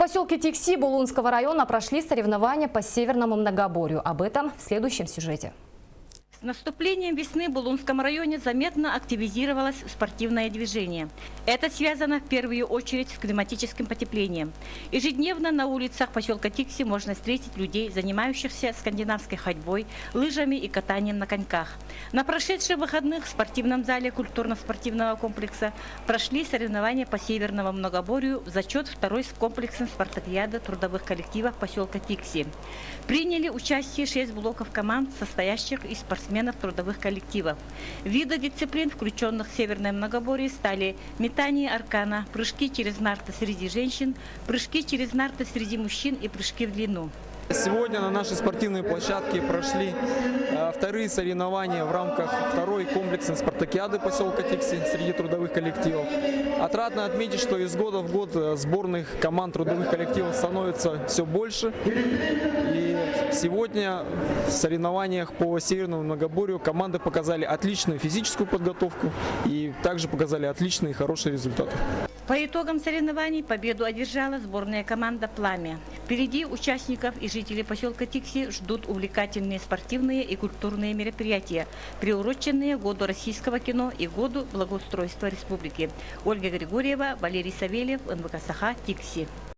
поселке Тикси Булунского района прошли соревнования по северному многоборью. Об этом в следующем сюжете. С наступлением весны в Булунском районе заметно активизировалось спортивное движение. Это связано в первую очередь с климатическим потеплением. Ежедневно на улицах поселка Тикси можно встретить людей, занимающихся скандинавской ходьбой, лыжами и катанием на коньках. На прошедших выходных в спортивном зале культурно-спортивного комплекса прошли соревнования по северному многоборью в зачет второй комплексной спартакиады трудовых коллективов поселка Тикси. Приняли участие 6 блоков команд, состоящих из спортсменов трудовых коллективов. Виды дисциплин, включенных в северное многоборье, стали метание аркана, прыжки через нарты среди женщин, прыжки через нарты среди мужчин и прыжки в длину. Сегодня на нашей спортивной площадке прошли вторые соревнования в рамках второй комплексной спартакиады поселка Тикси среди трудовых коллективов. Отрадно отметить, что из года в год сборных команд трудовых коллективов становится все больше. И сегодня в соревнованиях по северному многоборью команды показали отличную физическую подготовку и также показали отличные и хорошие результаты. По итогам соревнований победу одержала сборная команда «Пламя». Впереди участников и жителей поселка Тикси ждут увлекательные спортивные и культурные мероприятия, приуроченные году российского кино и году благоустройства республики. Ольга Григорьева, Валерий Савельев, НВК «Саха», Тикси.